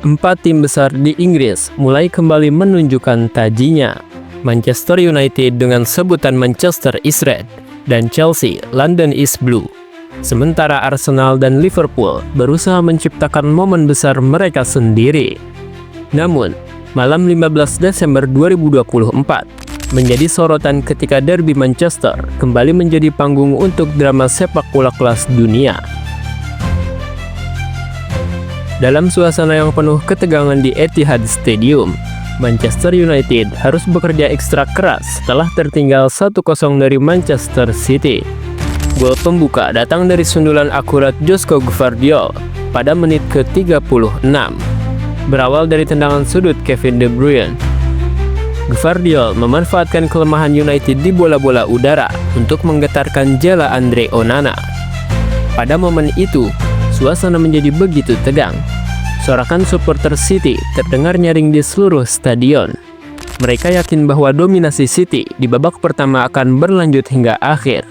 Empat tim besar di Inggris mulai kembali menunjukkan tajinya. Manchester United dengan sebutan Manchester is Red dan Chelsea London is Blue. Sementara Arsenal dan Liverpool berusaha menciptakan momen besar mereka sendiri. Namun, malam 15 Desember 2024 menjadi sorotan ketika derby Manchester kembali menjadi panggung untuk drama sepak bola kelas dunia. Dalam suasana yang penuh ketegangan di Etihad Stadium, Manchester United harus bekerja ekstra keras setelah tertinggal 1-0 dari Manchester City. Gol pembuka datang dari sundulan akurat Josko Gvardiol pada menit ke-36. Berawal dari tendangan sudut Kevin De Bruyne. Gvardiol memanfaatkan kelemahan United di bola-bola udara untuk menggetarkan jala Andre Onana. Pada momen itu, suasana menjadi begitu tegang. Sorakan supporter City terdengar nyaring di seluruh stadion. Mereka yakin bahwa dominasi City di babak pertama akan berlanjut hingga akhir.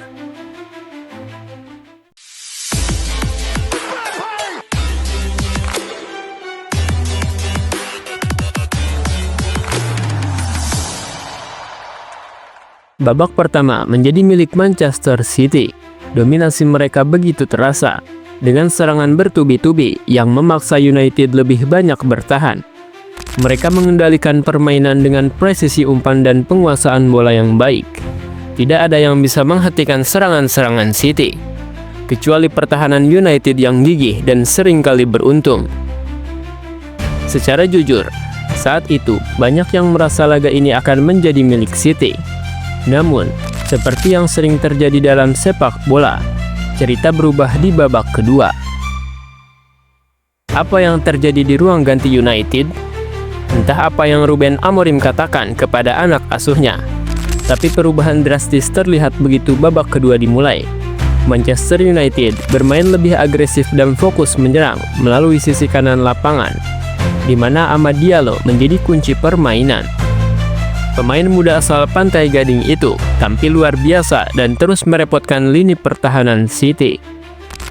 Babak pertama menjadi milik Manchester City. Dominasi mereka begitu terasa, dengan serangan bertubi-tubi yang memaksa United lebih banyak bertahan. Mereka mengendalikan permainan dengan presisi umpan dan penguasaan bola yang baik. Tidak ada yang bisa menghentikan serangan-serangan City, kecuali pertahanan United yang gigih dan seringkali beruntung. Secara jujur, saat itu banyak yang merasa laga ini akan menjadi milik City. Namun, seperti yang sering terjadi dalam sepak bola, cerita berubah di babak kedua. Apa yang terjadi di ruang ganti United? Entah apa yang Ruben Amorim katakan kepada anak asuhnya, tapi perubahan drastis terlihat begitu babak kedua dimulai. Manchester United bermain lebih agresif dan fokus menyerang melalui sisi kanan lapangan, di mana Amad Diallo menjadi kunci permainan. Pemain muda asal Pantai Gading itu tampil luar biasa dan terus merepotkan lini pertahanan City.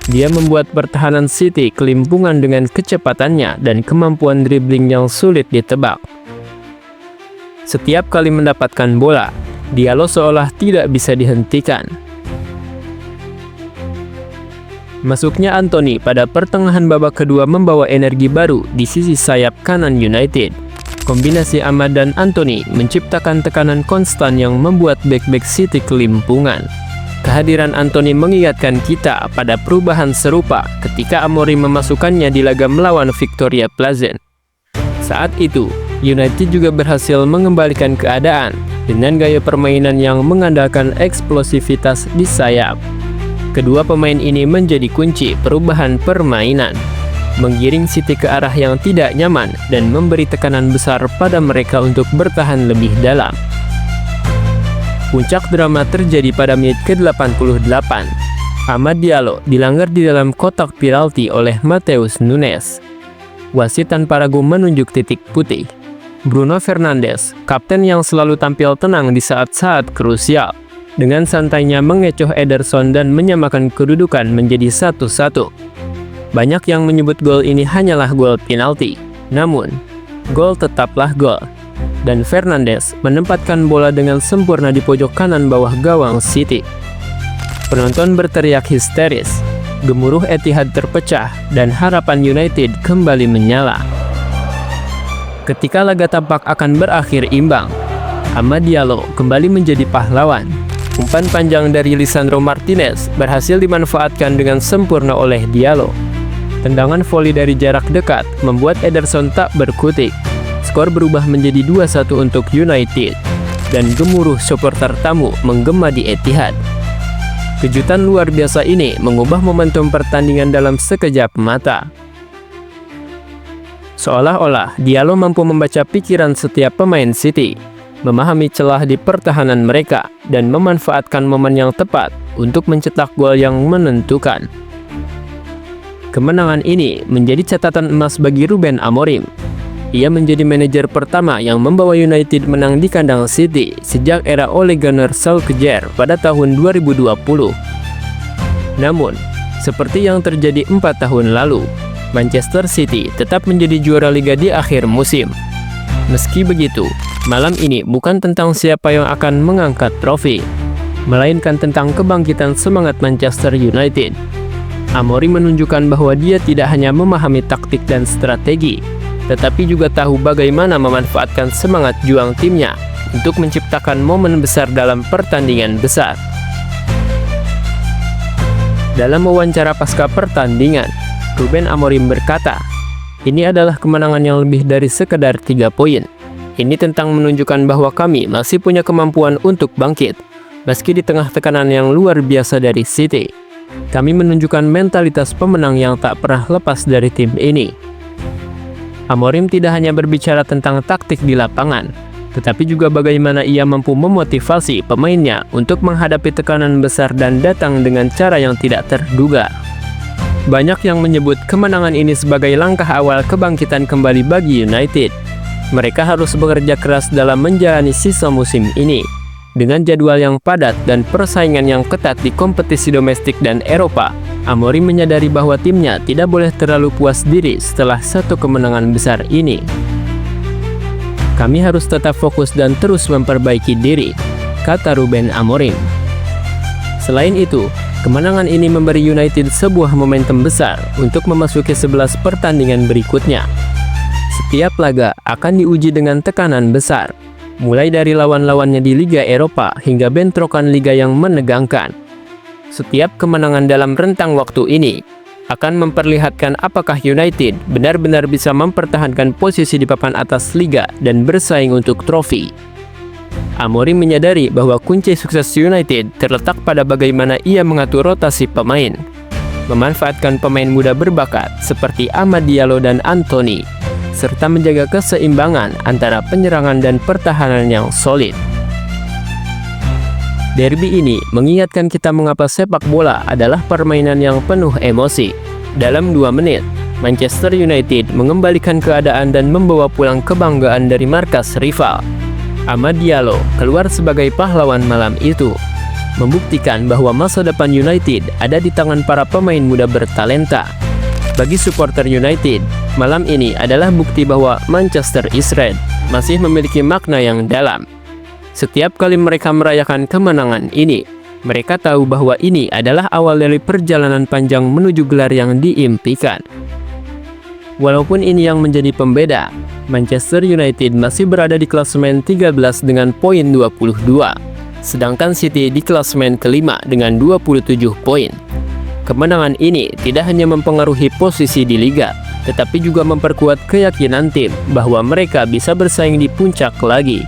Dia membuat pertahanan City kelimpungan dengan kecepatannya dan kemampuan dribbling yang sulit ditebak. Setiap kali mendapatkan bola, Diallo seolah tidak bisa dihentikan. Masuknya Anthony pada pertengahan babak kedua membawa energi baru di sisi sayap kanan United. Kombinasi Amad dan Anthony menciptakan tekanan konstan yang membuat bek-bek City kelimpungan. Kehadiran Anthony mengingatkan kita pada perubahan serupa ketika Amorim memasukkannya di laga melawan Victoria Pleasant. Saat itu, United juga berhasil mengembalikan keadaan dengan gaya permainan yang mengandalkan eksplosivitas di sayap. Kedua pemain ini menjadi kunci perubahan permainan, menggiring City ke arah yang tidak nyaman dan memberi tekanan besar pada mereka untuk bertahan lebih dalam. Puncak drama terjadi pada menit ke-88. Amad Diallo dilanggar di dalam kotak penalti oleh Matheus Nunes. Wasit tanpa ragu menunjuk titik putih. Bruno Fernandes, kapten yang selalu tampil tenang di saat-saat krusial, dengan santainya mengecoh Ederson dan menyamakan kedudukan menjadi 1-1. Banyak yang menyebut gol ini hanyalah gol penalti, namun gol tetaplah gol. Dan Fernandes menempatkan bola dengan sempurna di pojok kanan bawah gawang City. Penonton berteriak histeris, gemuruh Etihad terpecah, dan harapan United kembali menyala. Ketika laga tampak akan berakhir imbang, Amad Diallo kembali menjadi pahlawan. Umpan panjang dari Lisandro Martinez berhasil dimanfaatkan dengan sempurna oleh Diallo. Tendangan voli dari jarak dekat membuat Ederson tak berkutik. Skor berubah menjadi 2-1 untuk United, dan gemuruh supporter tamu menggema di Etihad. Kejutan luar biasa ini mengubah momentum pertandingan dalam sekejap mata. Seolah-olah Diallo mampu membaca pikiran setiap pemain City, memahami celah di pertahanan mereka, dan memanfaatkan momen yang tepat untuk mencetak gol yang menentukan. Kemenangan ini menjadi catatan emas bagi Ruben Amorim. Ia menjadi manajer pertama yang membawa United menang di kandang City sejak era Ole Gunnar Solskjaer pada tahun 2020. Namun, seperti yang terjadi 4 tahun lalu, Manchester City tetap menjadi juara Liga di akhir musim. Meski begitu, malam ini bukan tentang siapa yang akan mengangkat trofi, melainkan tentang kebangkitan semangat Manchester United. Amorim menunjukkan bahwa dia tidak hanya memahami taktik dan strategi, tetapi juga tahu bagaimana memanfaatkan semangat juang timnya untuk menciptakan momen besar dalam pertandingan besar. Dalam wawancara pasca pertandingan, Ruben Amorim berkata, "Ini adalah kemenangan yang lebih dari sekedar 3 poin. Ini tentang menunjukkan bahwa kami masih punya kemampuan untuk bangkit, meski di tengah tekanan yang luar biasa dari City. Kami menunjukkan mentalitas pemenang yang tak pernah lepas dari tim ini." Amorim tidak hanya berbicara tentang taktik di lapangan, tetapi juga bagaimana ia mampu memotivasi pemainnya untuk menghadapi tekanan besar dan datang dengan cara yang tidak terduga. Banyak yang menyebut kemenangan ini sebagai langkah awal kebangkitan kembali bagi United. Mereka harus bekerja keras dalam menjalani sisa musim ini. Dengan jadwal yang padat dan persaingan yang ketat di kompetisi domestik dan Eropa, Amorim menyadari bahwa timnya tidak boleh terlalu puas diri setelah satu kemenangan besar ini. "Kami harus tetap fokus dan terus memperbaiki diri," kata Ruben Amorim. Selain itu, kemenangan ini memberi United sebuah momentum besar untuk memasuki 11 pertandingan berikutnya. Setiap laga akan diuji dengan tekanan besar, mulai dari lawan-lawannya di Liga Eropa hingga bentrokan liga yang menegangkan. Setiap kemenangan dalam rentang waktu ini akan memperlihatkan apakah United benar-benar bisa mempertahankan posisi di papan atas liga dan bersaing untuk trofi. Amorim menyadari bahwa kunci sukses United terletak pada bagaimana ia mengatur rotasi pemain, memanfaatkan pemain muda berbakat seperti Amad Diallo dan Anthony, serta menjaga keseimbangan antara penyerangan dan pertahanan yang solid. Derby ini mengingatkan kita mengapa sepak bola adalah permainan yang penuh emosi. Dalam 2 menit, Manchester United mengembalikan keadaan dan membawa pulang kebanggaan dari markas rival. Amad Diallo keluar sebagai pahlawan malam itu, membuktikan bahwa masa depan United ada di tangan para pemain muda bertalenta. Bagi supporter United, malam ini adalah bukti bahwa Manchester is red masih memiliki makna yang dalam. Setiap kali mereka merayakan kemenangan ini, mereka tahu bahwa ini adalah awal dari perjalanan panjang menuju gelar yang diimpikan. Walaupun ini yang menjadi pembeda, Manchester United masih berada di klasemen 13 dengan poin 22, sedangkan City di klasemen kelima dengan 27 poin. Kemenangan ini tidak hanya mempengaruhi posisi di liga, tetapi juga memperkuat keyakinan tim bahwa mereka bisa bersaing di puncak lagi.